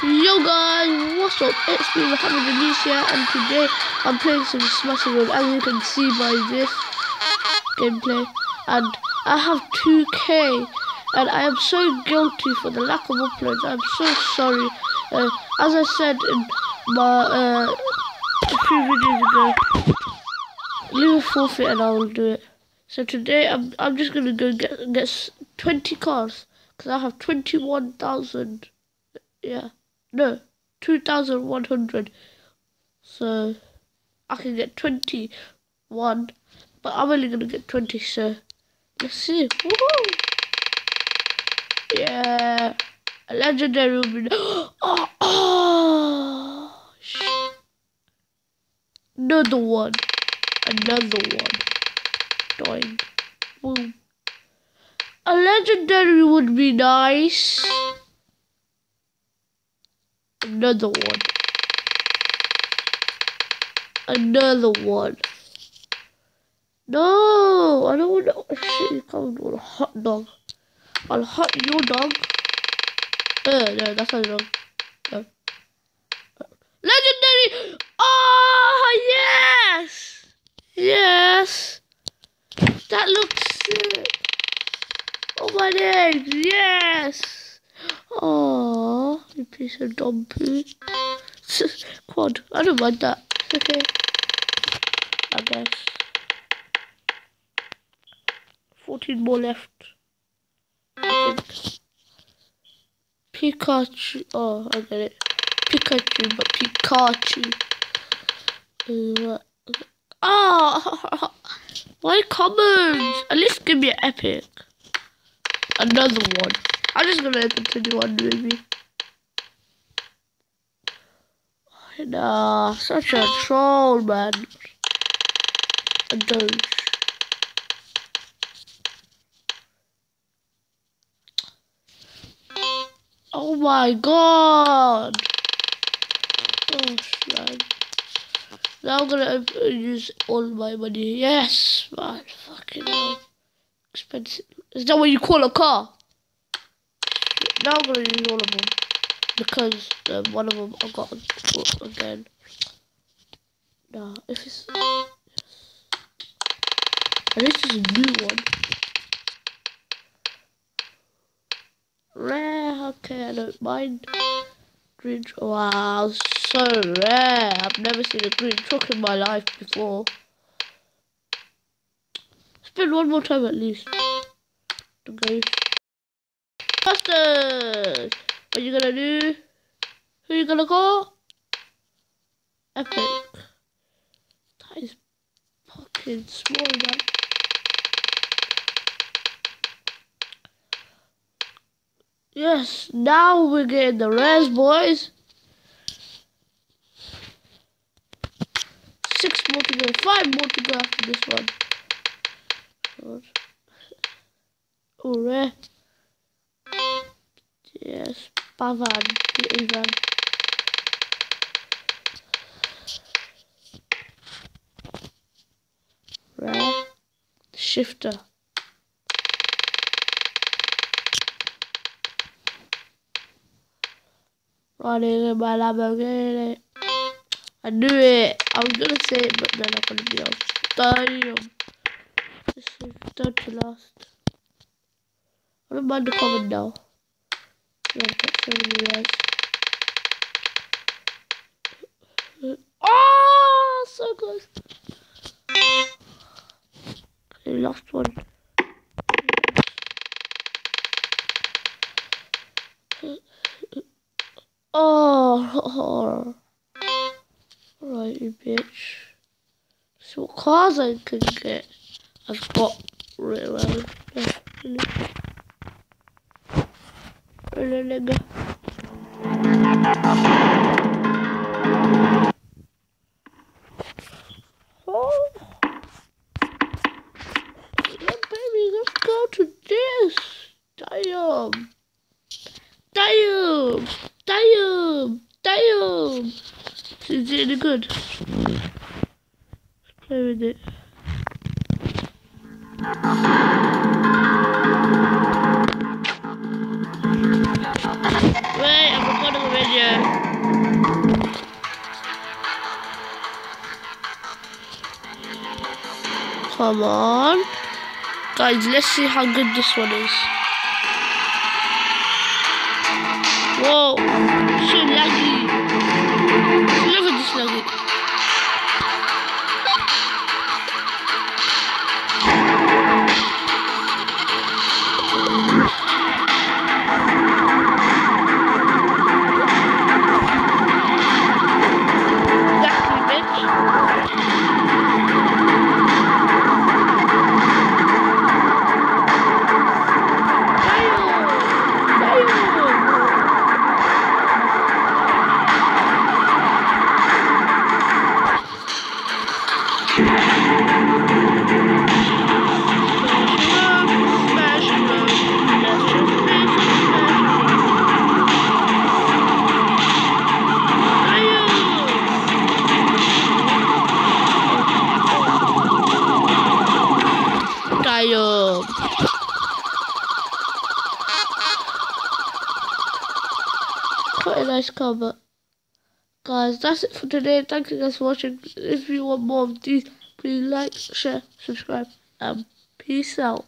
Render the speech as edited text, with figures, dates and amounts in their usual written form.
Yo guys, what's up? It's me, Mohammed Anisha, and today I'm playing some Smashy Road, as you can see by this gameplay. And I have 2k, and I am so guilty for the lack of uploads. I'm so sorry. As I said in my 3 videos ago, leave a forfeit and I will do it. So today I'm just gonna go get 20 cars, because I have 21,000. Yeah, no, 2,100. So I can get 21, but I'm only gonna get 20. So let's see. Woohoo! Yeah, a legendary will be. Oh, shit. Another one. Dying. Boom. A legendary would be nice. Another one. No, I don't want to. Shit, you can't want a hot dog. I'll hot your dog. No, that's not wrong. No. Legendary! Oh, yes! That looks sick. Oh, my days, yes! Oh, you piece of dumb poo. Quad, I don't mind that. It's okay, I guess. 14 more left. I think. Pikachu. Oh, I get it. Pikachu, but Pikachu. Oh, why commons? At least give me an epic. Another one. I'm just gonna continue on, maybe. Nah, such a troll, man. A doge. Oh my god. Gosh, man. Now I'm gonna use all my money. Yes, man. Fucking hell. Expensive. Is that what you call a car? Now I'm gonna use all of them, because one of them I got again. Nah, if it's yes. At least it's a new one. Rare, okay, I don't mind. Green truck, wow, so rare. I've never seen a green truck in my life before. Spin one more time at least. To go. Faster! What you gonna do? Who you gonna call? Epic. That is fucking small, man. Yes, now we're getting the res, boys. 6 more to go, 5 more to go after this one. Oh, rare. Yes, Pavan, Ivan. Rare. Shifter. Running in my Lamborghini. I knew it. I was gonna say it, but then I couldn't be else. Damn. This is done to last. I don't mind the comment now. Oh, so close. Okay, last one. Oh, alright, you bitch. So what cars I can get? I've got really well. Really nigga. Oh, yeah, baby, let's go to this. Damn. Is it any good? Let's play with it. Wait, I'm recording a video. Come on. Guys, let's see how good this one is. Whoa, so laggy. It's never this laggy. Exactly, bitch. Smashy Road, let's just play some Smashy Road. Quite a nice cover. Guys, that's it for today. Thank you guys for watching. If you want more of these, please like, share, subscribe, and peace out.